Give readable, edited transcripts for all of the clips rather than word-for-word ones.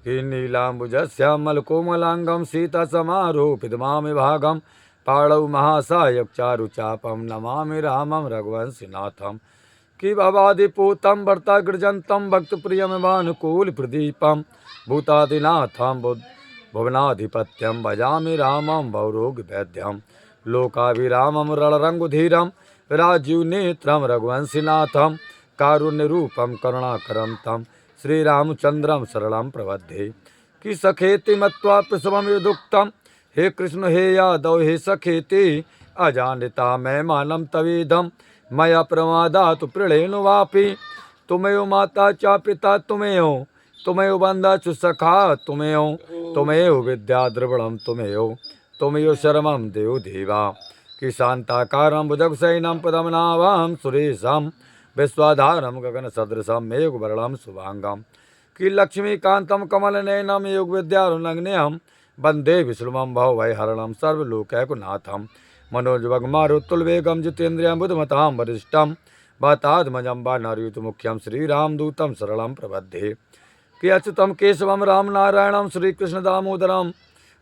कि नीलाम्बुजश्यामलकोमलाङ्गं सीतासमारोपितमामिभागं पाणौ महासायकचारुचापं नमामि रामं रघुवंशीनाथं कि भवादिपूतं भर्ताग्रजन्तं भक्तप्रियमिवानुकूलप्रदीपं भूतादिनाथं भुवनाधिपत्यं भजामि रामं भवरोगवैद्यं लोकाभिरामं रणरङ्गधीरं राजीवनेत्रं रघुवंशीनाथं कारुण्यरूपं करुणाकरं तं श्रीरामचंद्रम शरणं प्रपद्ये कि सखेति मत्वा प्रसवम युदुक्तम हे कृष्ण हे यादव हे सखेति अजानता मैं मानम तवेदम मया प्रमादातु प्रणेनु वापि तुमेव माता च पिता तुमेव तुमेव बंधा च सखा तुमेव विद्या द्रविणम तुमेव शरमं देव देवा कि शांताकारं भुजगशयनं पद्मनाभं सुरेशं विश्वाधारं गगन सदृशं मेघवर्णं शुभांगं कि लक्ष्मीकान्तं कमलनयनं योगविद्यारुणग्नेयं वन्दे विष्णुं भवभयहरणं सर्वलोकैकनाथं मनोजवगमारुत्तुलवेगं जितेन्द्रियं बुद्धमतां वरिष्ठं वातात्मजं वानरयूथमुख्यं श्रीरामदूतं शरणं प्रपद्ये कि अच्युतं केशवं रामनारायणं श्रीकृष्णदामोदरं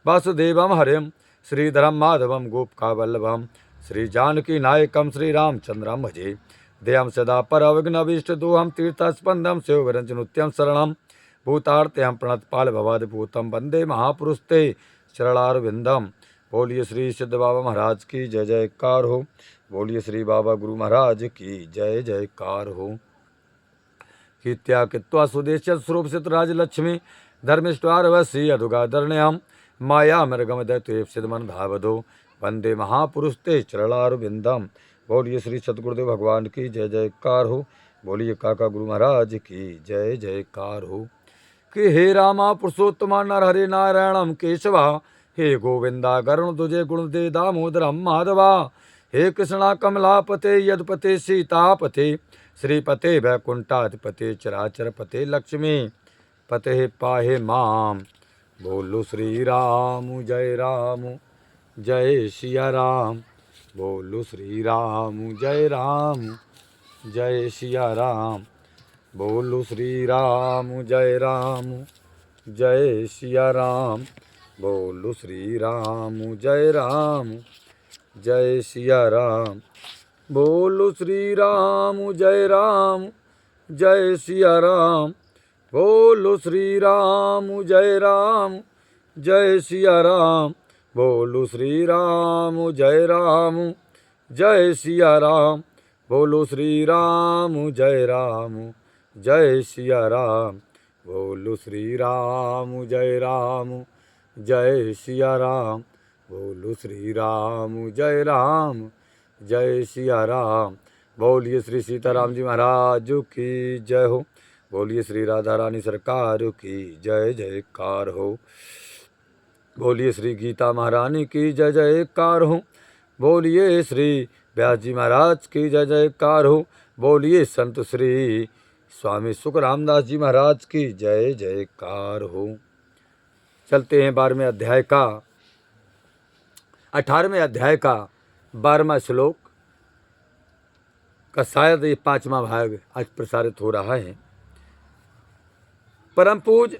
वासुदेवं हरिं श्रीधरं माधवं गोपकावल्लभं श्रीजानकीनायकं श्रीरामचन्द्रं भजे देयं सदा परविघ्नभीष्टदोहं तीर्थस्पन्दं शिवविरञ्जनुत्यं शरणं भूतार्त्यं प्रणतपाल भवादिभूतं वन्दे महापुरुषते शरणारविन्दं बोलिए श्री सिद्ध बाबा महाराज की जय जयकार हो। बोलिए श्री बाबा गुरु महाराज की जय जयकार हो। कि त्यागत्वा सुदेश स्वरूप सित राजलक्ष्मी धर्मिष्ठारवसी अधुगाधर्ण्यम माया मृगम दैत्य सिद्धमन धावधो वंदे महापुरुष ते चरणारविंदम। बोलिए श्री सतगुरुदेव भगवान की जय जयकार हो। बोलिए काका गुरु महाराज की जय जयकार हो। कि हे रामा पुरुषोत्तमा नर हरे नारायणम केशवा हे गोविंदा गरुण तुझे गुण दे दामोदरम माधवा हे कृष्णा कमलापते यदपते सीतापते श्रीपते वैकुंठाधिपते चराचर पते लक्ष्मी पते पाहे माम। बोलो श्री राम जय सिया राम। बोलो श्री राम जय सिया राम। बोलो श्री राम जय सिया राम। बोलो श्री राम जय सिया राम। बोलो श्री राम जय सिया राम। बोलो श्री राम जय सिया राम। बोलो श्री राम जय सिया राम। बोलो श्री राम जय सिया राम। बोलो श्री राम जय सिया राम। बोलो श्री राम जय सिया राम। बोलिए श्री सीताराम जी महाराज की जय हो। बोलिए श्री राधा रानी सरकार की जय जयकार हो। बोलिए श्री गीता महारानी की जय जयकार हो। बोलिए श्री व्यास जी महाराज की जय जयकार हो। बोलिए संत श्री स्वामी सुख रामदास जी महाराज की जय जयकार हो। चलते हैं 12वें अध्याय का 18वें अध्याय का 12वां श्लोक का शायद ये 5वां भाग आज प्रसारित हो रहा है। परम पूज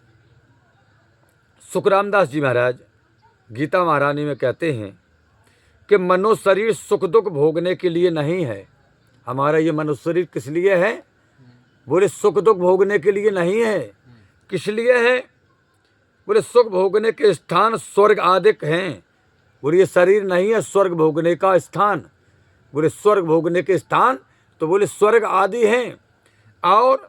सुखरामदास जी महाराज गीता महारानी में कहते हैं कि मनुष्य शरीर सुख दुख भोगने के लिए नहीं है। हमारा ये मनुष्य शरीर किस लिए है? बोले सुख दुख भोगने के लिए नहीं है। किस लिए है? बोले सुख भोगने के स्थान स्वर्ग आदिक हैं। बोले ये शरीर नहीं है स्वर्ग भोगने का स्थान। बोले स्वर्ग भोगने के स्थान तो बोले स्वर्ग आदि हैं, और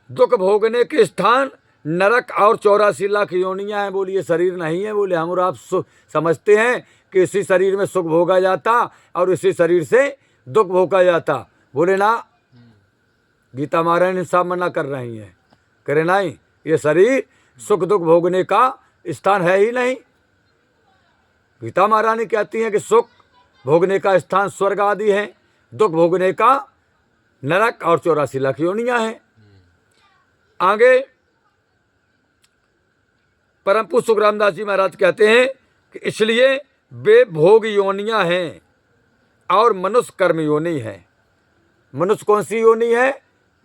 दुख भोगने के स्थान नरक और 84 लाख योनियां हैं। बोले ये शरीर नहीं है। बोले हम और आप समझते हैं कि इसी शरीर में सुख भोगा जाता और इसी शरीर से दुख भोगा जाता। बोले ना, गीता महारानी साहब मना कर रही हैं, करे नहीं, ये शरीर सुख दुख भोगने का स्थान है ही नहीं। गीता महारानी कहती हैं कि सुख भोगने का स्थान स्वर्ग आदि है, दुख भोगने का नरक और 84 लाख योनियां हैं। आगे परम पूज्य सुख रामदास जी महाराज कहते हैं कि इसलिए वे भोग योनियां हैं और मनुष्य कर्म योनि है। मनुष्य कौन सी योनि है?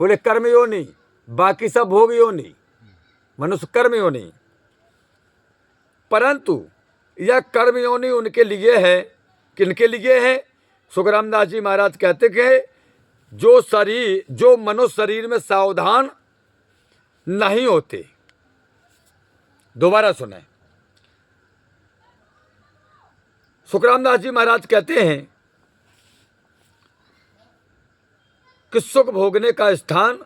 बोले कर्म योनि, बाकी सब भोग योनि। मनुष्य कर्म योनि, परंतु यह कर्म योनि उनके लिए है, किनके लिए है? सुखराम दास जी महाराज कहते कि जो मनुष्य शरीर में सावधान नहीं होते। दोबारा सुने, सुखराम दास जी महाराज कहते हैं कि सुख भोगने का स्थान,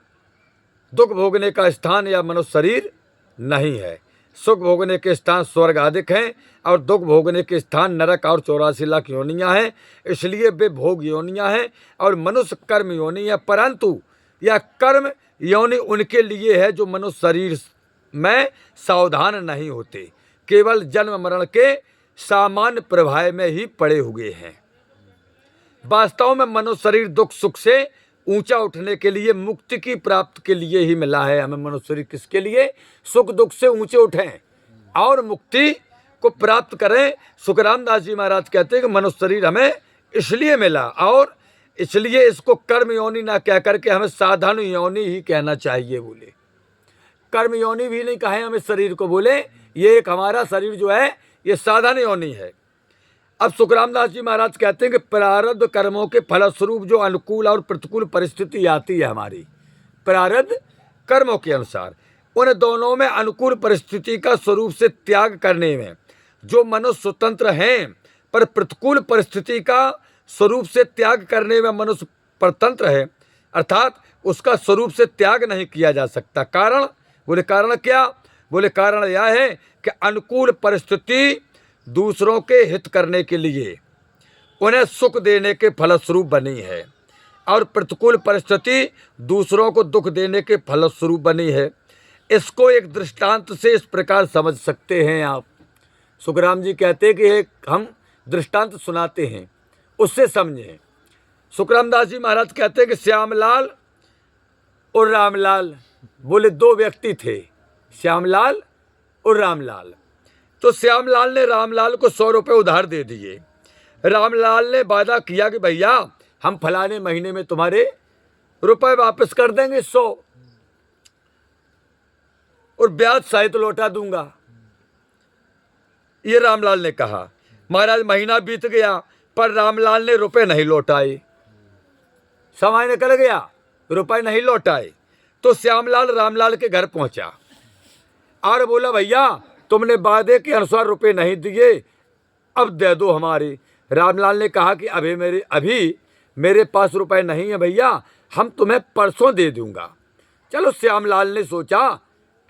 दुख भोगने का स्थान या मनुष्य शरीर नहीं है। सुख भोगने के स्थान स्वर्ग आदिक हैं और दुख भोगने के स्थान नरक और 84 लाख योनियां हैं, इसलिए वे भोग योनियां हैं और मनुष्य कर्म योनि है। परंतु यह कर्म योनि उनके लिए है जो मनुष्य शरीर में सावधान नहीं होते, केवल जन्म मरण के सामान्य प्रभाव में ही पड़े हुए हैं। वास्तव में मनुष्य शरीर दुख सुख से ऊंचा उठने के लिए, मुक्ति की प्राप्ति के लिए ही मिला है हमें। मनुष्य शरीर किसके लिए? सुख दुख से ऊंचे उठें और मुक्ति को प्राप्त करें। सुखराम दास जी महाराज कहते हैं कि मनुष्य शरीर हमें इसलिए मिला और इसलिए इसको कर्म योनि ना कह करके हमें साधन योनि ही कहना चाहिए। बोले कर्म योनि भी नहीं कहे हमें शरीर को, बोले ये एक हमारा शरीर जो है ये साधन योनि है। अब सुखराम दास जी महाराज कहते हैं कि प्रारब्ध कर्मों के फलस्वरूप जो अनुकूल और प्रतिकूल परिस्थिति आती है हमारी, प्रारब्ध कर्मों के अनुसार, उन दोनों में अनुकूल परिस्थिति का स्वरूप से त्याग करने में जो मनुष्य स्वतंत्र हैं, पर प्रतिकूल परिस्थिति का स्वरूप से त्याग करने में मनुष्य परतंत्र है, अर्थात उसका स्वरूप से त्याग नहीं किया जा सकता। कारण? बोले कारण क्या? बोले कारण यह है कि अनुकूल परिस्थिति दूसरों के हित करने के लिए उन्हें सुख देने के फलस्वरूप बनी है और प्रतिकूल परिस्थिति दूसरों को दुख देने के फलस्वरूप बनी है। इसको एक दृष्टांत से इस प्रकार समझ सकते हैं आप। सुखराम जी कहते हैं कि एक हम दृष्टांत सुनाते हैं, उससे समझें। सुखराम दास जी महाराज कहते हैं कि श्यामलाल और रामलाल, बोले दो व्यक्ति थे, श्यामलाल और रामलाल। तो श्यामलाल ने रामलाल को 100 रुपये उधार दे दिए। रामलाल ने वादा किया कि भैया हम फलाने महीने में तुम्हारे रुपए वापस कर देंगे 100 और ब्याज सहित लौटा दूंगा। ये रामलाल ने कहा। महाराज महीना बीत गया पर रामलाल ने रुपए नहीं लौटाए, समय निकल गया, रुपए नहीं लौटाए। तो श्यामलाल रामलाल के घर पहुंचा और बोला भैया तुमने वादे के अनुसार रुपए नहीं दिए, अब दे दो हमारे। रामलाल ने कहा कि अभी मेरे पास रुपए नहीं है भैया, हम तुम्हें परसों दे दूंगा। चलो श्यामलाल ने सोचा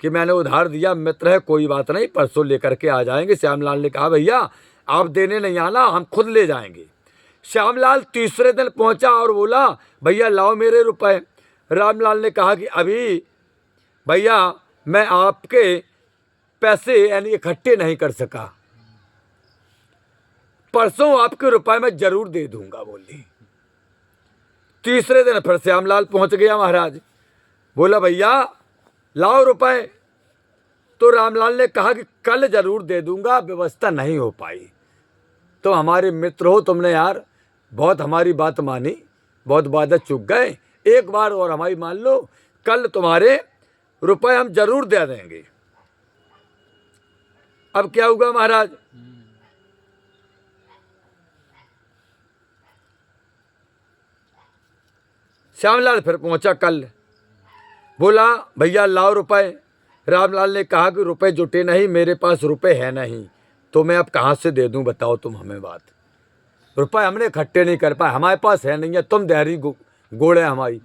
कि मैंने उधार दिया, मित्र है, कोई बात नहीं, परसों लेकर के आ जाएंगे। श्यामलाल ने कहा भैया आप देने नहीं आना, हम खुद ले जाएंगे। श्यामलाल तीसरे दिन पहुंचा और बोला भैया लाओ मेरे रुपए। रामलाल ने कहा कि अभी भैया मैं आपके पैसे यानी इकट्ठे नहीं कर सका, परसों आपके रुपए मैं जरूर दे दूंगा। बोली तीसरे दिन फिर श्यामलाल पहुंच गया महाराज, बोला भैया लाओ रुपए। तो रामलाल ने कहा कि कल जरूर दे दूंगा, व्यवस्था नहीं हो पाई। तो हमारे मित्र हो, तुमने यार बहुत हमारी बात मानी, बहुत वादा चूक गए, एक बार और हमारी मान लो, कल तुम्हारे रुपए हम जरूर दे देंगे। अब क्या हुआ महाराज? श्यामलाल फिर पहुंचा कल, बोला भैया लाओ रुपए। रामलाल ने कहा कि रुपए जुटे नहीं, मेरे पास रुपए है नहीं, तो मैं अब कहाँ से दे दूं, बताओ तुम हमें बात। रुपए हमने इकट्ठे नहीं कर पाए, हमारे पास है नहीं है, तुम देहरी गोड़ है हमारी,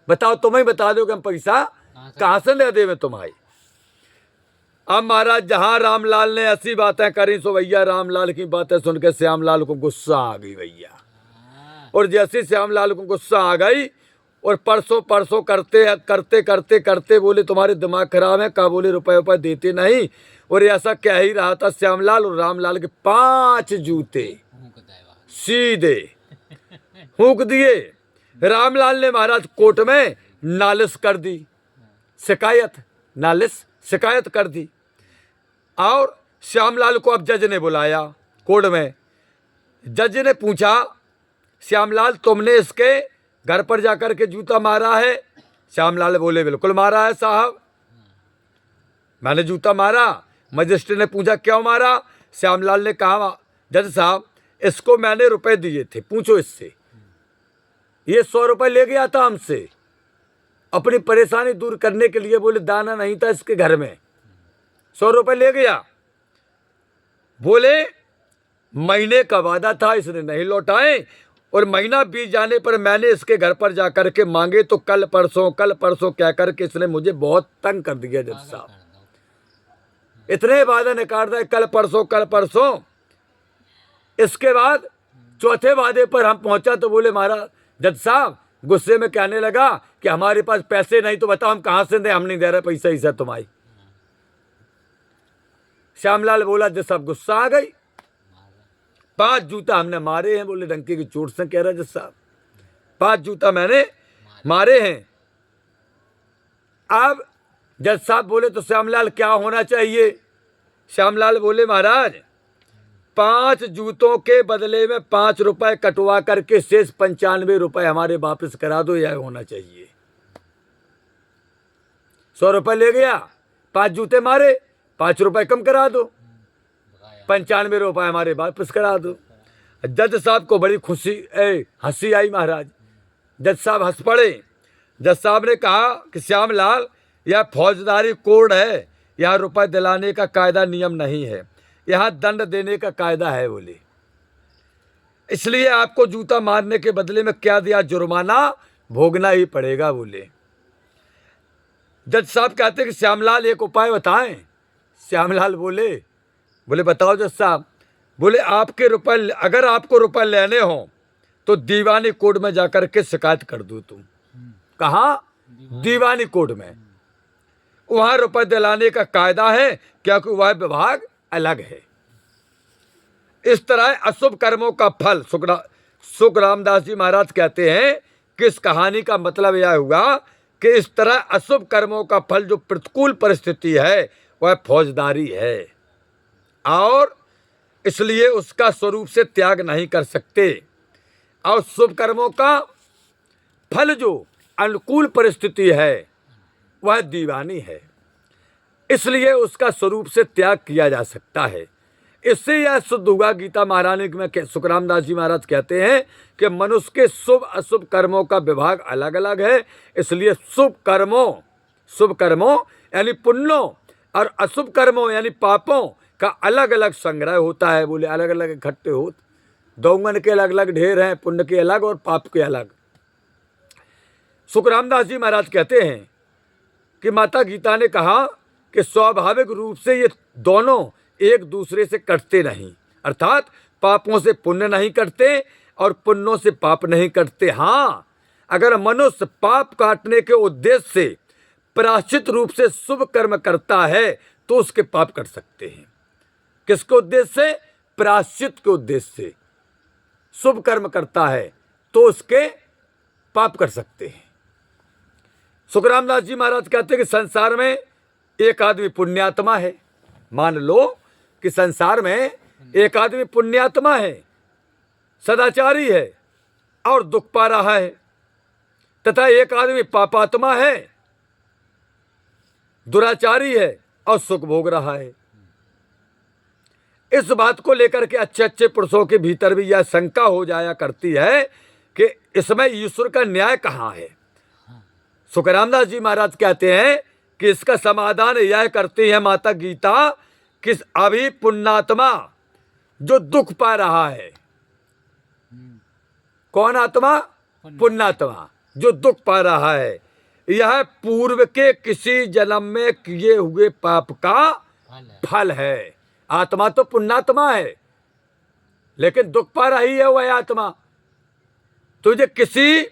बताओ तुम्हें बता दो कि हम पैसा कहाँ से ले दे तुम्हारी। अब महाराज जहां रामलाल ने ऐसी बातें करी सो भैया रामलाल की बातें सुन के श्यामलाल को गुस्सा आ गई भैया। और जैसे श्यामलाल को गुस्सा आ गई और परसों करते बोले तुम्हारे दिमाग खराब है, का बोले रुपए देते नहीं। और ऐसा कह ही रहा था श्यामलाल, और रामलाल के 5 जूते सीधे फूंक दिए। रामलाल ने महाराज कोर्ट में नालिश कर दी, शिकायत कर दी। और श्यामलाल को अब जज ने बुलाया कोर्ट में। जज ने पूछा श्यामलाल तुमने इसके घर पर जाकर के जूता मारा है? श्यामलाल बोले बिल्कुल मारा है साहब। मैंने जूता मारा। मजिस्ट्रेट ने पूछा क्यों मारा? श्यामलाल ने कहा जज साहब इसको मैंने रुपए दिए थे, पूछो इससे। ये 100 रुपए ले गया था हमसे अपनी परेशानी दूर करने के लिए। बोले दाना नहीं था इसके घर में, 100 रुपए ले गया। बोले महीने का वादा था, इसने नहीं लौटाए, और महीना बीत जाने पर मैंने इसके घर पर जाकर के मांगे तो कल परसों कह करके इसने मुझे बहुत तंग कर दिया। जज साहब इतने वादे निकाल रहे कल परसों। इसके बाद चौथे वादे पर हम पहुंचा तो बोले महाराज जज साहब गुस्से में कहने लगा कि हमारे पास पैसे नहीं तो बताओ हम कहां से दें, हम नहीं दे रहे पैसा ही तुम्हारी। श्यामलाल बोला जज साहब गुस्सा आ गई, 5 जूता हमने मारे हैं। बोले डंके की चोट से कह रहा जज साहब 5 जूता मैंने मारे हैं। अब जज साहब बोले तो श्यामलाल क्या होना चाहिए? श्यामलाल बोले महाराज 5 जूतों के बदले में 5 रुपए कटवा करके शेष 95 रुपए हमारे वापस करा दो, यह होना चाहिए। 100 रुपए ले गया, 5 जूते मारे, 5 रुपए कम करा दो, 95 रुपए हमारे वापस करा दो। जज साहब को बड़ी हंसी आई महाराज। जज साहब हंस पड़े। जज साहब ने कहा कि श्यामलाल यह फौजदारी कोड है, यहाँ रुपए दिलाने का कायदा नियम नहीं है, यहाँ दंड देने का कायदा है। बोले इसलिए आपको जूता मारने के बदले में क्या दिया, जुर्माना भोगना ही पड़ेगा। बोले जज साहब कहते कि श्यामलाल एक उपाय बताएं। श्यामलाल बोले बताओ जज साहब। बोले आपके रुपए, अगर आपको रुपए लेने हो तो दीवानी कोर्ट में जाकर के शिकायत कर दो तुम। कहाँ? दीवानी कोर्ट में, वहां रुपए दिलाने का कायदा है क्योंकि वह विभाग अलग है। इस तरह अशुभ कर्मों का फल सुख रामदास जी महाराज कहते हैं कि इस कहानी का मतलब यह हुआ कि इस तरह अशुभ कर्मों का फल जो प्रतिकूल परिस्थिति है वह फौजदारी है, और इसलिए उसका स्वरूप से त्याग नहीं कर सकते। और शुभ कर्मों का फल जो अनुकूल परिस्थिति है वह दीवानी है, इसलिए उसका स्वरूप से त्याग किया जा सकता है। इससे यह सिद्ध हुआ, गीता महारानी में सुखरामदास जी महाराज कहते हैं कि मनुष्य के शुभ अशुभ कर्मों का विभाग अलग अलग है, इसलिए शुभ कर्मों यानी पुण्यों और अशुभ कर्मों यानी पापों का अलग अलग संग्रह होता है। बोले अलग अलग इकट्ठे हो, दौंगन के अलग अलग ढेर हैं, पुण्य के अलग और पाप के अलग। सुखरामदास जी महाराज कहते हैं कि माता गीता ने कहा कि स्वाभाविक रूप से ये दोनों एक दूसरे से कटते नहीं, अर्थात पापों से पुण्य नहीं कटते और पुण्यों से पाप नहीं कटते। हाँ, अगर मनुष्य पाप काटने के उद्देश्य से प्रायश्चित रूप से शुभ कर्म करता है तो उसके पाप कट सकते हैं। किसके उद्देश्य से? प्रायश्चित के उद्देश्य से शुभ कर्म करता है तो उसके पाप कर सकते हैं। सुखरामदास जी महाराज कहते हैं कि संसार में एक आदमी पुण्यात्मा है। मान लो कि संसार में एक आदमी पुण्यात्मा है, सदाचारी है और दुख पा रहा है, तथा एक आदमी पापात्मा है, दुराचारी है और सुख भोग रहा है। इस बात को लेकर के अच्छे अच्छे पुरुषों के भीतर भी यह शंका हो जाया करती है कि इसमें ईश्वर का न्याय कहाँ है। सुखरामदास जी महाराज कहते हैं कि इसका समाधान यह करती है माता गीता कि अभी पुण्यात्मा जो दुख पा रहा है, कौन आत्मा? पुण्यात्मा जो दुख पा रहा है, यह पूर्व के किसी जन्म में किए हुए पाप का फल है। आत्मा तो पुण्यात्मा है लेकिन दुख पा रही है वह आत्मा, तुझे किसी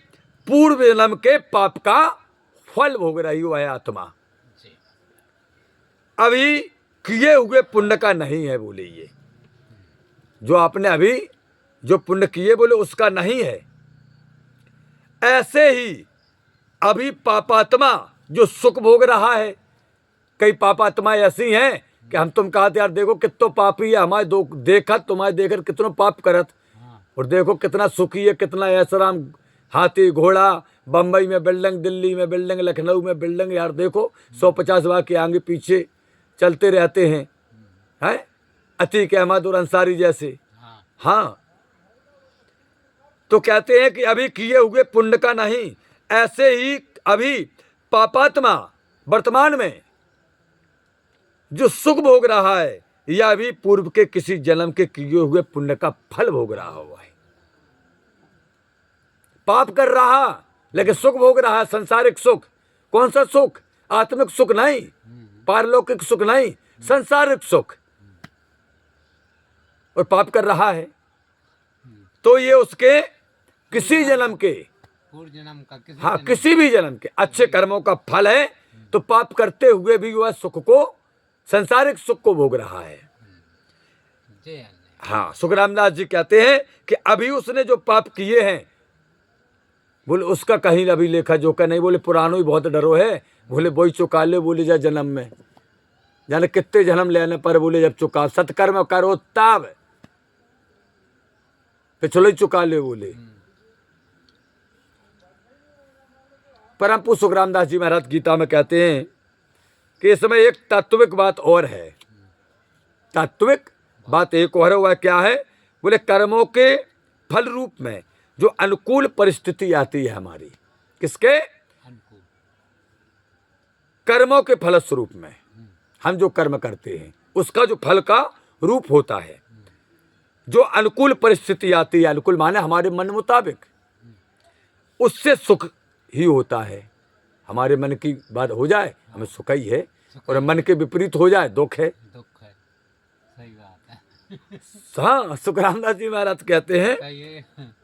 पूर्व जन्म के पाप का फल भोग रही वह आत्मा, अभी किए हुए पुण्य का नहीं है। बोले ये जो आपने अभी जो पुण्य किए बोले उसका नहीं है। ऐसे ही अभी पापात्मा जो सुख भोग रहा है, कई पापात्मा ऐसी हैं कि हम तुम कहते यार देखो कितना पापी है, हमारे देखा तुम्हारे देखकर कितना पाप करत, और देखो कितना सुखी है, कितना ऐसराम, हाथी घोड़ा, बम्बई में बिल्डिंग, दिल्ली में बिल्डिंग, लखनऊ में बिल्डिंग, यार देखो 150 बार के आगे पीछे चलते रहते हैं, हैं अतीक अहमद और अंसारी जैसे। हाँ, तो कहते हैं कि अभी किए हुए पुण्य का नहीं, ऐसे ही अभी पापात्मा वर्तमान में जो सुख भोग रहा है, यह भी पूर्व के किसी जन्म के किए हुए पुण्य का फल भोग रहा हुआ है। पाप कर रहा लेकिन सुख भोग रहा है, संसारिक सुख। कौन सा सुख? आत्मिक सुख नहीं, पारलौकिक सुख नहीं, संसारिक सुख, और पाप कर रहा है। तो ये उसके किसी जन्म के, पूर्व जन्म का, हाँ किसी भी जन्म के अच्छे कर्मों का फल है। तो पाप करते हुए भी वह सुख को, संसारिक सुख को भोग रहा है। हाँ, सुखरामदास जी कहते हैं कि अभी उसने जो पाप किए हैं, बोले उसका कहीं अभी लेखा जोखा नहीं। बोले पुरानो ही बहुत डरो है, बोले वही चुका ले, बोले जा जन्म में जाने कितने जन्म लेने पर, बोले जब चुका सत्कर्म करो तब पिछले ही चुका ले। बोले परम पूज्य सुखरामदास जी महाराज गीता में कहते हैं कि इसमें एक तात्विक बात और है। तात्विक बात एक और है, वह क्या है? बोले कर्मों के फल रूप में जो अनुकूल परिस्थिति आती है हमारी, किसके? कर्मों के फलस्वरूप में हम जो कर्म करते हैं उसका जो फल का रूप होता है, जो अनुकूल परिस्थिति आती है, अनुकूल माने हमारे मन मुताबिक, उससे सुख ही होता है। हमारे मन की बात हो जाए हमें सुख ही है, और मन के विपरीत हो जाए दुख है। सही बात है। हाँ, सुखरामदास जी महाराज कहते हैं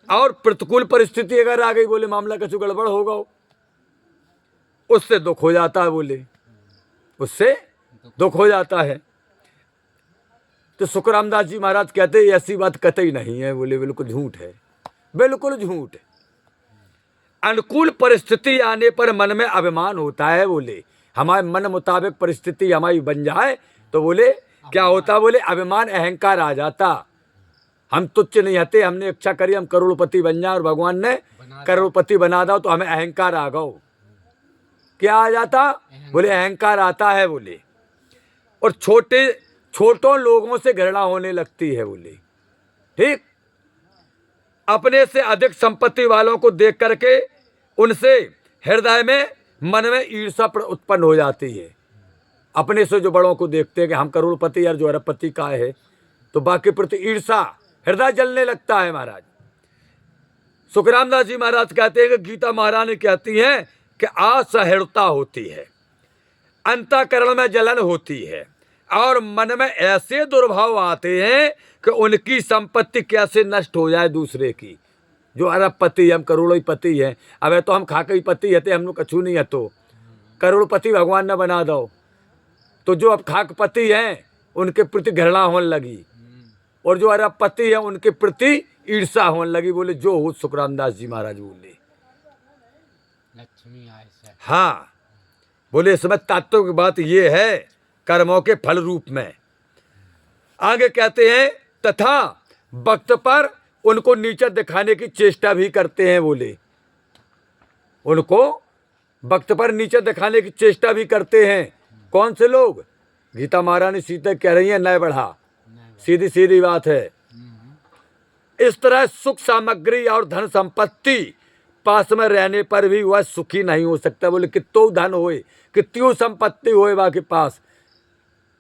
और प्रतिकूल परिस्थिति अगर आ गई, बोले मामला कुछ गड़बड़ होगा, उससे दुख हो जाता है। बोले उससे दुख हो जाता है। तो सुखरामदास जी महाराज कहते हैं ऐसी बात कतई नहीं है। बोले बिल्कुल झूठ है, बिल्कुल झूठ है। अनुकूल परिस्थिति आने पर मन में अभिमान होता है। बोले हमारे मन मुताबिक परिस्थिति हमारी बन जाए तो बोले क्या होता? बोले अभिमान, अहंकार आ जाता। हम तुच्छ नहीं हते, हमने इच्छा करी हम करोड़पति बन जाए, और भगवान ने करोड़पति बना दो तो हमें अहंकार आ गओ। क्या आ जाता? बोले अहंकार आता है। बोले और छोटों लोगों से घृणा होने लगती है। बोले ठीक, अपने से अधिक संपत्ति वालों को देख करके उनसे हृदय में, मन में ईर्ष्या उत्पन्न हो जाती है। अपने से जो बड़ों को देखते हैं कि हम करोड़पति यार जो अरबपति का है, तो बाकी प्रति ईर्ष्या, हृदय जलने लगता है। महाराज सुखरामदास जी महाराज कहते हैं कि गीता महारानी कहती है कि असहिष्णुता होती है, अंतःकरण में जलन होती है, और मन में ऐसे दुर्भाव आते हैं कि उनकी संपत्ति कैसे नष्ट हो जाए दूसरे की। जो अरबपति, हम करोड़पति हैं, अब तो हम खाकई पति हते, हम लोग कछू नहीं है, तो करोड़पति भगवान ने बना दो। तो जो अब खाकपति हैं उनके प्रति घृणा होने लगी, और जो अरबपति हैं उनके प्रति ईर्ष्या होने लगी। बोले जो हो, सुखरामदास जी महाराज बोले लक्ष्मी आए से। हाँ, बोले इसमें तत्व की बात ये है कर्मों के फल रूप में। आगे कहते हैं तथा वक्त पर उनको नीचा दिखाने की चेष्टा भी करते हैं। बोले उनको वक्त पर नीचा दिखाने की चेष्टा भी करते हैं। कौन से लोग? गीता महारानी सीता कह रही है नए बढ़ा, सीधी सीधी बात है। इस तरह सुख सामग्री और धन संपत्ति पास में रहने पर भी वह सुखी नहीं हो सकता। बोले कितो धन होए, कितनी संपत्ति होए बाकी पास,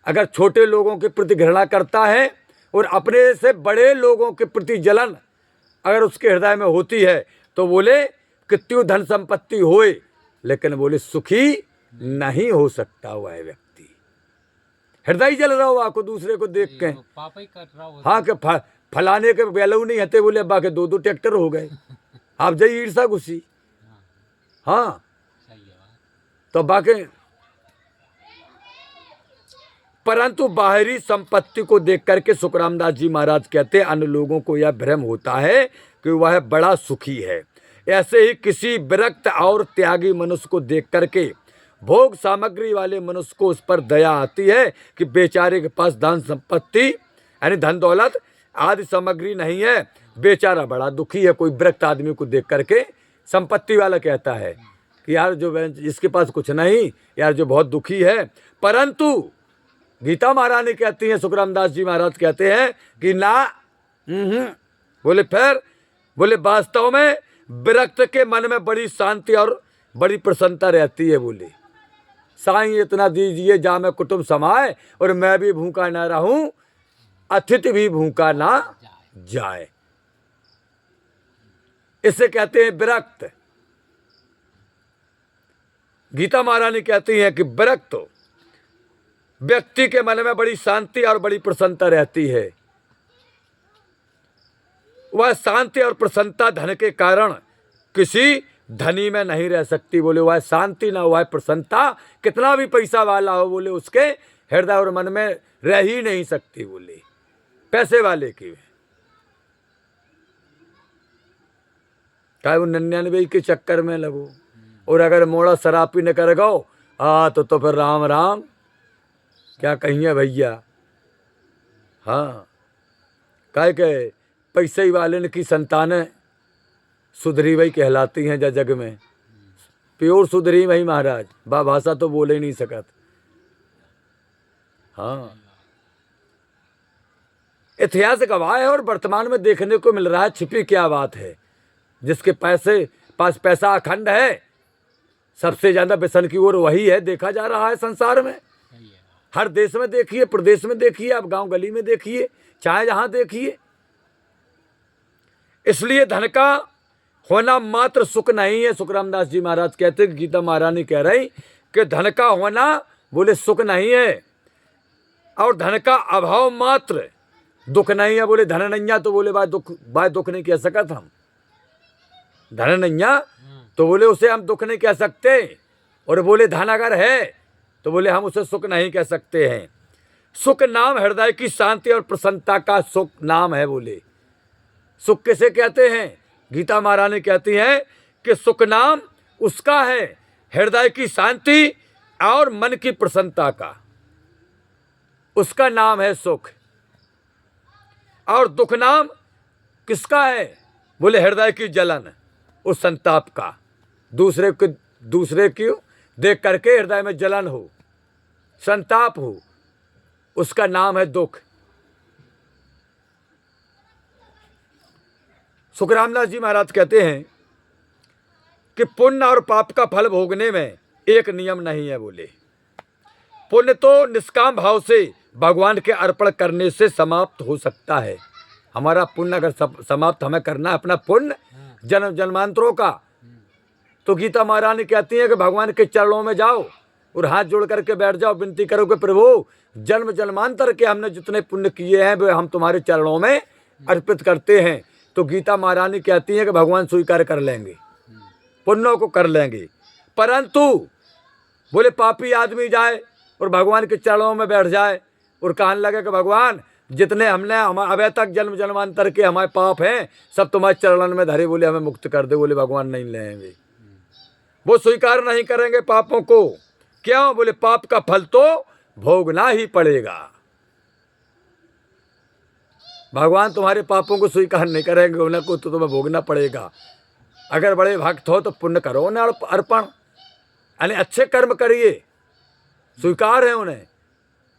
अगर छोटे लोगों के प्रति घृणा करता है और अपने से बड़े लोगों के प्रति जलन अगर उसके हृदय में होती है, तो बोले कितनी धन संपत्ति होए, लेकिन बोले सुखी नहीं हो सकता वह व्यक्ति। हृदय जल रहा हो आपको दूसरे को देख के, पाप ही कर रहा हो। हाँ कि फलाने के बैलू नहीं हते, बोले अब्बा के 2-2 ट्रैक्टर हो गए, आप जाइए ईर्षा घुसी। हाँ सही है बात। तो बाकी परंतु बाहरी संपत्ति को देख करके सुखरामदास जी महाराज कहते हैं अन्य लोगों को यह भ्रम होता है कि वह बड़ा सुखी है। ऐसे ही किसी विरक्त और त्यागी मनुष्य को देख करके भोग सामग्री वाले मनुष्य को उस पर दया आती है कि बेचारे के पास धन संपत्ति यानी धन दौलत आदि सामग्री नहीं है, बेचारा बड़ा दुखी है। कोई विरक्त आदमी को देख करके संपत्ति वाला कहता है कि यार जो इसके पास कुछ नहीं, यार जो बहुत दुखी है। परंतु गीता महारानी कहती हैं, सुखरामदास जी महाराज कहते हैं कि ना। बोले फिर? बोले वास्तव में विरक्त के मन में बड़ी शांति और बड़ी प्रसन्नता रहती है। बोले साईं इतना दीजिए जा मैं कुटुंब समाए, और मैं भी भूखा ना रहूं, अतिथि भी भूखा ना जाए। इसे कहते हैं विरक्त। गीता महारानी कहती हैं कि विरक्त व्यक्ति के मन में बड़ी शांति और बड़ी प्रसन्नता रहती है। वह शांति और प्रसन्नता धन के कारण किसी धनी में नहीं रह सकती। बोले वह शांति ना, वह प्रसन्नता कितना भी पैसा वाला हो, बोले उसके हृदय और मन में रह ही नहीं सकती। बोले पैसे वाले की क्या वो 99 के चक्कर में लगो, और अगर मोड़ा शराबी न कर गो तो फिर राम राम क्या कहिए भैया। हाँ, काय के पैसे वाले की संतानें सुधरी वही कहलाती हैं जग में। प्योर सुधरी वही महाराज, बा भाषा तो बोले ही नहीं सकत। हाँ, इतिहास गवाह है और वर्तमान में देखने को मिल रहा है। छिपी क्या बात है? जिसके पास पैसा अखंड है, सबसे ज्यादा व्यसन की ओर वही है, देखा जा रहा है संसार में। हर देश में देखिए, प्रदेश में देखिए, आप गांव गली में देखिए, चाहे जहां देखिए। इसलिए धन का होना मात्र सुख नहीं है। सुखरामदास जी महाराज कहते हैं, गीता महारानी कह रही कि धन का होना बोले सुख नहीं है, और धन का अभाव मात्र दुख नहीं है। बोले धन नैया तो बोले बाय दुख नहीं कह सकत हम। धन नैया तो बोले उसे हम दुख नहीं कह सकते, और बोले धन अगर है तो बोले हम उसे सुख नहीं कह सकते हैं। सुख नाम हृदय की शांति और प्रसन्नता का सुख नाम है। बोले सुख किसे कहते हैं? गीता महारानी कहती है कि सुख नाम उसका है हृदय की शांति और मन की प्रसन्नता का, उसका नाम है सुख। और दुख नाम किसका है? बोले हृदय की जलन, उस संताप का, दूसरे की देख करके हृदय में जलन हो, संताप हो, उसका नाम है दुख। सुखरामदास जी महाराज कहते हैं कि पुण्य और पाप का फल भोगने में एक नियम नहीं है। बोले पुण्य तो निष्काम भाव से भगवान के अर्पण करने से समाप्त हो सकता है। हमारा पुण्य अगर समाप्त हमें करना है, अपना पुण्य जन्म जन्मांतरों का, तो गीता महारानी कहती है कि भगवान के चरणों में जाओ और हाथ जोड़ करके बैठ जाओ, विनती करो कि प्रभु जन्म जन्मांतर के हमने जितने पुण्य किए हैं वे हम तुम्हारे चरणों में अर्पित करते हैं। तो गीता महारानी कहती है कि भगवान स्वीकार कर लेंगे, पुण्यों को कर लेंगे। परंतु बोले पापी आदमी जाए और भगवान के चरणों में बैठ जाए और कहने लगे कि भगवान जितने हमने अभी तक जन्म जन्मांतर के हमारे पाप हैं सब तुम्हारे चरणों में धरे, बोले हमें मुक्त कर दे। बोले भगवान नहीं लेंगे, वो स्वीकार नहीं करेंगे पापों को। क्यों? बोले पाप का फल तो भोगना ही पड़ेगा। भगवान तुम्हारे पापों को स्वीकार नहीं करेंगे, उनको तो तुम्हें भोगना पड़ेगा। अगर बड़े भक्त हो तो पुण्य करो ना अर्पण, यानी अच्छे कर्म करिए, स्वीकार है उन्हें,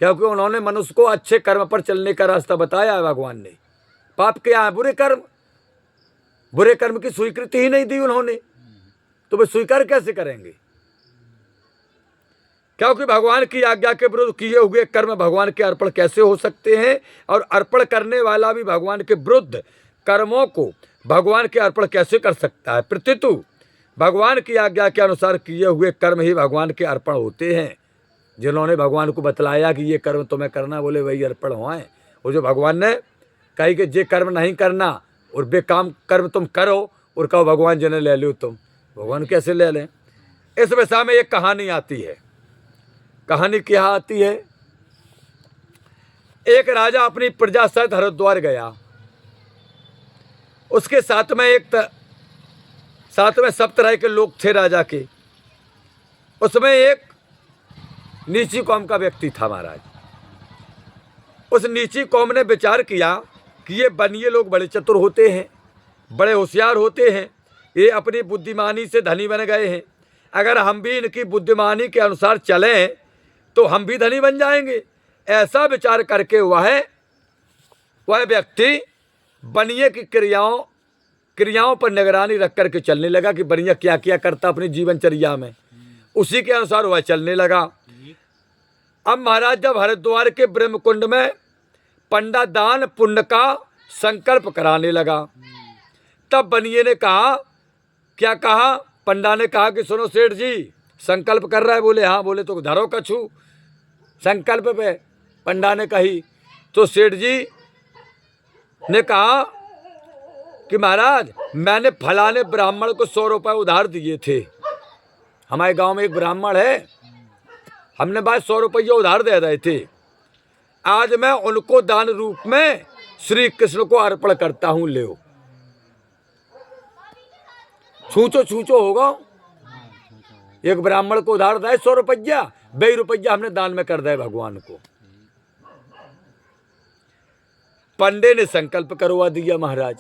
क्योंकि उन्होंने मनुष्य को अच्छे कर्म पर चलने का रास्ता बताया है भगवान ने। पाप क्या है? बुरे कर्म की स्वीकृति ही नहीं दी उन्होंने, तो वे स्वीकार कैसे करेंगे? क्योंकि भगवान की आज्ञा के विरुद्ध किए हुए कर्म भगवान के अर्पण कैसे हो सकते हैं, और अर्पण करने वाला भी भगवान के विरुद्ध कर्मों को भगवान के अर्पण कैसे कर सकता है? प्रत्युत भगवान की आज्ञा के अनुसार किए हुए कर्म ही भगवान के अर्पण होते हैं। जिन्होंने भगवान को बतलाया कि ये कर्म तुम्हें करना, बोले वही अर्पण हुए। और जो भगवान ने कही कि ये कर्म नहीं करना और बेकाम कर्म तुम करो, और कहो भगवान जिन्हें ले लो तुम, भगवान कैसे ले लें? इस विषय में एक कहानी आती है। कहानी क्या आती है? एक राजा अपनी प्रजा सहित हरिद्वार गया। उसके साथ में सब तरह के लोग थे राजा के। उसमें एक नीची कौम का व्यक्ति था महाराज। उस नीची कौम ने विचार किया कि ये बनिए लोग बड़े चतुर होते हैं, बड़े होशियार होते हैं, ये अपनी बुद्धिमानी से धनी बन गए हैं। अगर हम भी इनकी बुद्धिमानी के अनुसार चलें तो हम भी धनी बन जाएंगे। ऐसा विचार करके वह व्यक्ति बनिए की क्रियाओं पर निगरानी रख करके चलने लगा कि बनिया क्या क्या करता अपनी जीवनचर्या में, उसी के अनुसार वह चलने लगा। अब महाराज जब हरिद्वार के ब्रह्मकुंड में पंडा दान पुण्य का संकल्प कराने लगा, तब बनिए ने कहा, क्या कहा? पंडा ने कहा कि सुनो सेठ जी, संकल्प कर रहा है? बोले हाँ। बोले तो धरो कछु संकल्प पे। पंडा ने कही तो सेठ जी ने कहा कि महाराज मैंने फलाने ब्राह्मण को 100 रुपये उधार दिए थे। हमारे गांव में एक ब्राह्मण है, हमने भाई 100 रुपये उधार दे रहे थे। आज मैं उनको दान रूप में श्री कृष्ण को अर्पण करता हूं, ले छूचो होगा। एक ब्राह्मण को उधार दे 100 रुपया, 20 रुपया हमने दान में कर दिए भगवान को। पंडे ने संकल्प करवा दिया महाराज।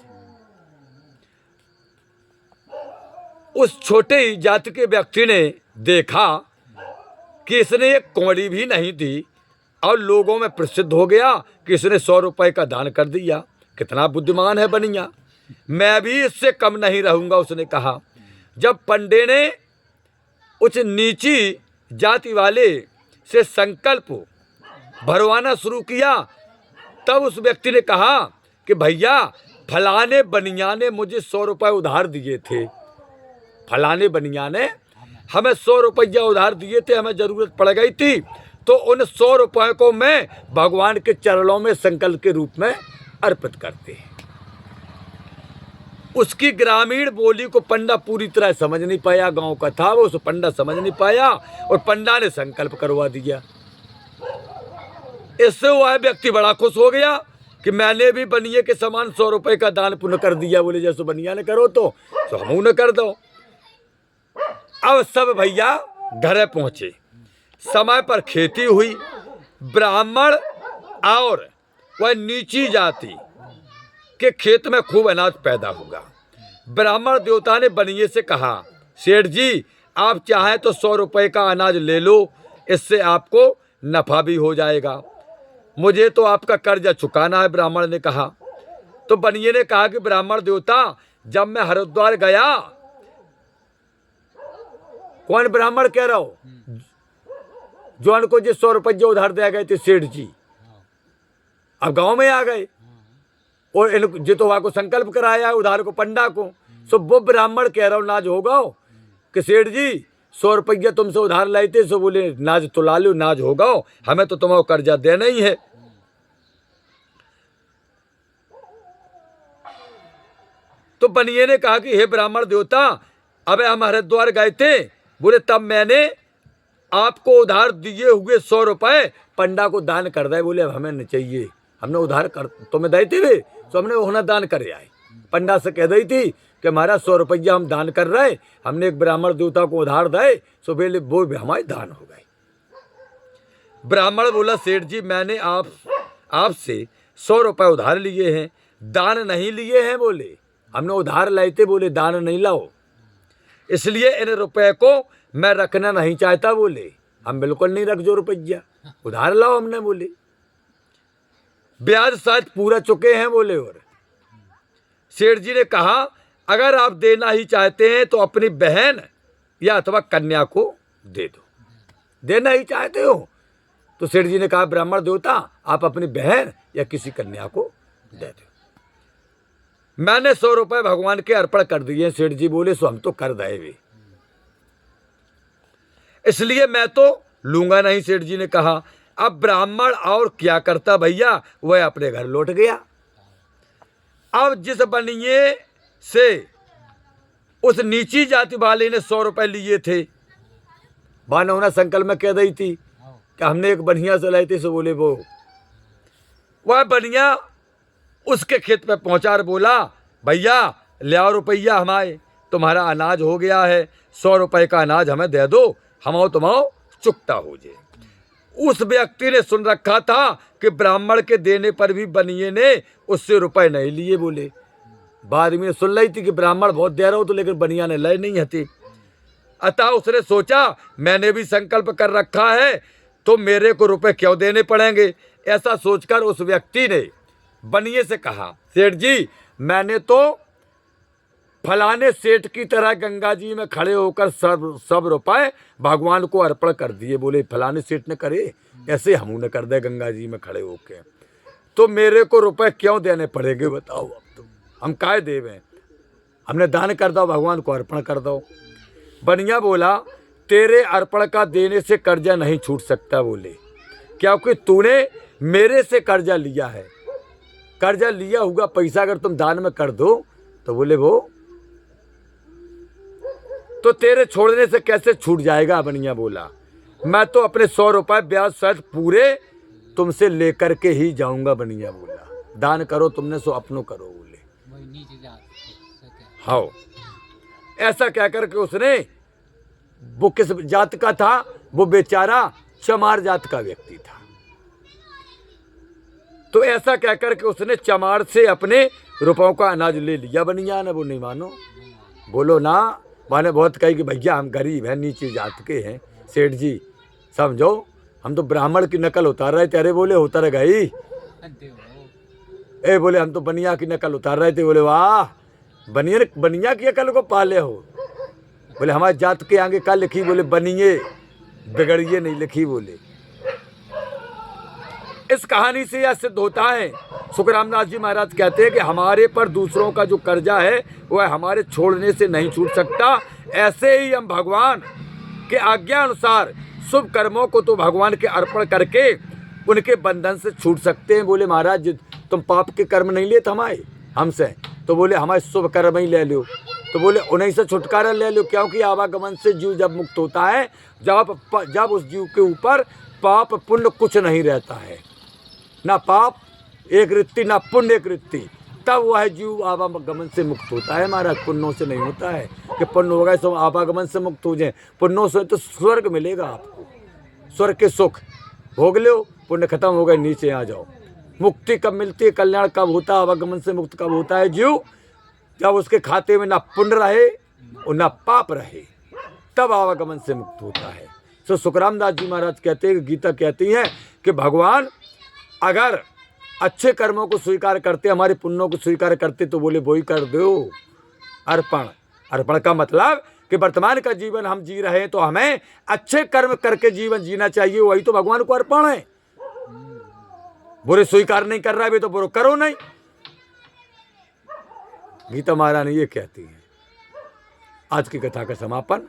उस छोटे ही जाति के व्यक्ति ने देखा कि इसने एक कौड़ी भी नहीं दी और लोगों में प्रसिद्ध हो गया कि इसने 100 रुपये का दान कर दिया। कितना बुद्धिमान है बनिया, मैं भी इससे कम नहीं रहूंगा, उसने कहा। जब पंडे ने उस नीची जाति वाले से संकल्प भरवाना शुरू किया, तब उस व्यक्ति ने कहा कि भैया फलाने बनिया ने मुझे 100 रुपये उधार दिए थे, फलाने बनिया ने हमें 100 रुपया उधार दिए थे, हमें ज़रूरत पड़ गई थी, तो उन 100 रुपये को मैं भगवान के चरणों में संकल्प के रूप में अर्पित करते हैं। उसकी ग्रामीण बोली को पंडा पूरी तरह समझ नहीं पाया, गांव का था वो, उस पंडा समझ नहीं पाया और पंडा ने संकल्प करवा दिया। इससे वह व्यक्ति बड़ा खुश हो गया कि मैंने भी बनिए के समान 100 रुपये का दान पुण्य कर दिया। बोले जैसे बनिया ने करो तो हम न कर दो। अब सब भैया घर पहुंचे, समय पर खेती हुई। ब्राह्मण और वह नीची जाति के खेत में खूब अनाज पैदा हुआ। ब्राह्मण देवता ने बनिए से कहा, सेठ जी आप चाहें तो 100 रुपये का अनाज ले लो, इससे आपको नफा भी हो जाएगा, मुझे तो आपका कर्जा चुकाना है। ब्राह्मण ने कहा तो बनिए ने कहा कि ब्राह्मण देवता जब मैं हरिद्वार गया, कौन ब्राह्मण कह रहा हो? जो उनको जो 100 रुपये उधार दिया गए थे सेठ जी, अब गांव में आ गए और इन जितवा को संकल्प कराया उधार को पंडा को। सो वो ब्राह्मण कह रहा हो नाज होगा कि सेठ जी 100 रुपया तुमसे उधार लाए थे, सो बोले नाज तो ला लो, नाज होगा, हमें तो तुम्हारा कर्जा देना ही है। तो बनिए ने कहा कि हे ब्राह्मण देवता, अबे हम हरिद्वार गए थे, बोले तब मैंने आपको उधार दिए हुए 100 रुपये पंडा को दान कर दे। बोले अब हमें नहीं चाहिए, हमने उधार कर तुम्हें दे थे, तो हमने होना दान करे आए। पंडा से कह दी थी कि हमारा 100 रुपया हम दान कर रहे, हमने एक ब्राह्मण देवता को उधार दे, सो बोले वो भी हमारे दान हो गए। ब्राह्मण बोला सेठ जी मैंने आपसे 100 रुपये उधार लिए हैं, दान नहीं लिए हैं। बोले हमने उधार लाए थे, बोले दान नहीं लाओ, इसलिए इन रुपए को मैं रखना नहीं चाहता। बोले हम बिल्कुल नहीं रख जो रुपया, उधार लाओ हमने। बोले ब्याज शायद पूरा चुके हैं। बोले और सेठ जी ने कहा अगर आप देना ही चाहते हैं तो अपनी बहन या अथवा कन्या को दे दो। देना ही चाहते हो तो सेठ जी ने कहा ब्राह्मण देवता आप अपनी बहन या किसी कन्या को दे दो। मैंने 100 रुपये भगवान के अर्पण कर दिए। सेठ जी बोले सो हम तो कर दे भी, इसलिए मैं तो लूंगा नहीं। सेठ जी ने कहा अब ब्राह्मण और क्या करता भैया, वह अपने घर लौट गया। अब जिस बनिए से उस नीची जाति वाले ने 100 रुपये लिए थे, बाना होना संकल्प में कह दी थी कि हमने एक बनिया से लाए थे, सो बोले वह बनिया उसके खेत पे पहुंचा और बोला भैया ले आओ रुपया, हमारे तुम्हारा अनाज हो गया है, 100 रुपये का अनाज हमें दे दो, हमाओ तुम्हाओ चुकता हो जाए। उस व्यक्ति ने सुन रखा था कि ब्राह्मण के देने पर भी बनिए ने उससे रुपए नहीं लिए। बोले बाद में सुन रही थी कि ब्राह्मण बहुत दे रहा हो तो, लेकिन बनिया ने लय नहीं हती। अतः उसने सोचा मैंने भी संकल्प कर रखा है तो मेरे को रुपए क्यों देने पड़ेंगे। ऐसा सोचकर उस व्यक्ति ने बनिए से कहा, सेठ जी मैंने तो फलाने सेठ की तरह गंगा जी में खड़े होकर सब रुपए भगवान को अर्पण कर दिए। बोले फलाने सेठ ने करे, ऐसे हम ने कर दे गंगा जी में खड़े होके, तो मेरे को रुपए क्यों देने पड़ेंगे बताओ। अब तो हम काय देवें, हमने दान कर दो, भगवान को अर्पण कर दो। बनिया बोला तेरे अर्पण का देने से कर्जा नहीं छूट सकता। बोले क्योंकि तूने मेरे से कर्जा लिया है, कर्जा लिया होगा पैसा अगर तुम दान में कर दो तो बोले वो तो तेरे छोड़ने से कैसे छूट जाएगा। बनिया बोला मैं तो अपने 100 रुपए ब्याज सहित पूरे तुमसे लेकर के ही जाऊंगा। बनिया बोला दान करो तुमने सो अपनों करो। बोले वही नीचे जा सके। हाँ, ऐसा कह करके उसने, वो किस जात का था, वो बेचारा चमार जात का व्यक्ति था, तो ऐसा कह करके उसने चमार से अपने रुपयों का अनाज ले लिया। बनिया ने वो नहीं मानो, बोलो ना, माने बहुत कही कि भैया हम गरीब हैं, नीचे जात के हैं, सेठ जी समझो हम तो ब्राह्मण की नकल उतार रहे थे। अरे बोले उतर गई। ए बोले हम तो बनिया की नकल उतार रहे थे। बोले वाह बनिया की अकल को पाले हो। बोले हमारे जात के आगे क्या लिखी। बोले बनिए बिगड़िए नहीं लिखी। बोले इस कहानी से यह सिद्ध होता है, सुखरामदास जी महाराज कहते हैं कि हमारे पर दूसरों का जो कर्जा है वह हमारे छोड़ने से नहीं छूट सकता। ऐसे ही हम भगवान के आज्ञा अनुसार शुभ कर्मों को तो भगवान के अर्पण करके उनके बंधन से छूट सकते हैं। बोले महाराज तुम पाप के कर्म नहीं लेते हमारे हमसे, तो बोले हमारे शुभ कर्म ही ले लो। तो बोले उन्हीं से छुटकारा ले लो, क्योंकि आवागमन से जीव जब मुक्त होता है, जब उस जीव के ऊपर पाप पुण्य कुछ नहीं रहता है, ना पाप एक रित्ती ना पुण्य एक रित्ती, तब वह जीव आवागमन से मुक्त होता है। महाराज पुण्यों से नहीं होता है कि पुण्य हो गए तो आवागमन से मुक्त हो जाए। पुण्यों से तो स्वर्ग मिलेगा आपको, स्वर्ग के सुख भोग लो, पुण्य खत्म हो गए नीचे आ जाओ। मुक्ति कब मिलती है, कल्याण कब होता है, आवागमन से मुक्त कब होता है जीव, जब उसके खाते में ना पुण्य रहे और ना पाप रहे, तब आवागमन से मुक्त होता है। तो सुखरामदास जी महाराज कहते हैं, गीता कहती है कि भगवान अगर अच्छे कर्मों को स्वीकार करते, हमारे पुण्यों को स्वीकार करते, तो बोले वही कर दो अर्पण। अर्पण का मतलब कि वर्तमान का जीवन हम जी रहे हैं तो हमें अच्छे कर्म करके जीवन जीना चाहिए, वही तो भगवान को अर्पण है। बुरे स्वीकार नहीं कर रहा है तो बुरे करो नहीं। गीता महारानी ये कहती है। आज की कथा का समापन।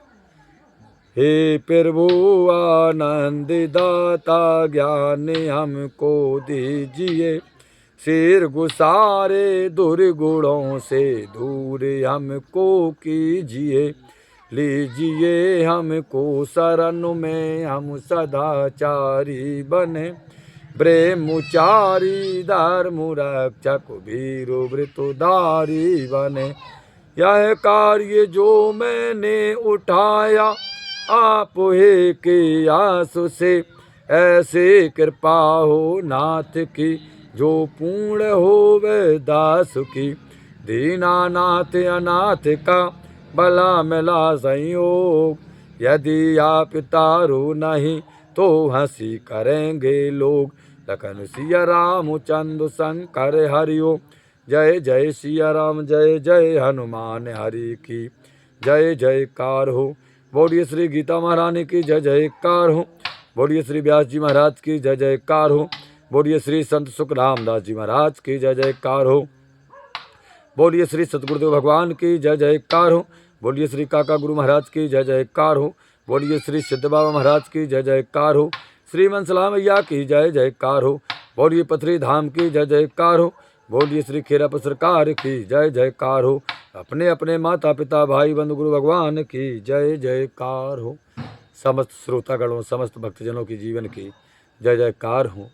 हे प्रभु आनंद दाता ज्ञान हमको दीजिए, सिर गुसारे दुर्गुणों से दूर हमको कीजिए, लीजिए हमको शरण में हम सदाचारी बने, ब्रह्मचारी धर्म रक्षक वीर व्रतधारी बने। यह कार्य जो मैंने उठाया आप हे के आस से, ऐसे कृपा हो नाथ की जो पूर्ण हो वह दास की, दीनानाथ अनाथ का भला मिला संयोग, यदि आप तारो नहीं तो हंसी करेंगे लोग। लखन सिया राम चंद्र शंकर हरिओ, जय जय सिया राम जय जय हनुमान हरि की जय जयकार हो। बोलिए श्री गीता महारानी की जय जयकार हो। बोलिए श्री व्यास जी महाराज की जय जयकार हो। बोलिए श्री संत सुख रामदास जी महाराज की जय जयकार हो। बोलिए श्री सतगुरुदेव भगवान की जय जयकार हो। बोलिए श्री काका गुरु महाराज की जय जयकार हो। बोलिए श्री सिद्ध बाबा महाराज की जय जयकार हो। श्री मनसला मैया की जय जयकार हो। बोलिए पथरी धाम की जय जयकार हो। बोलिए श्री खेराप सरकार की जय जयकार हो। अपने अपने माता पिता भाई बंधु गुरु भगवान की जय जयकार हो। समस्त श्रोतागणों समस्त भक्तजनों की जीवन की जय जयकार हो।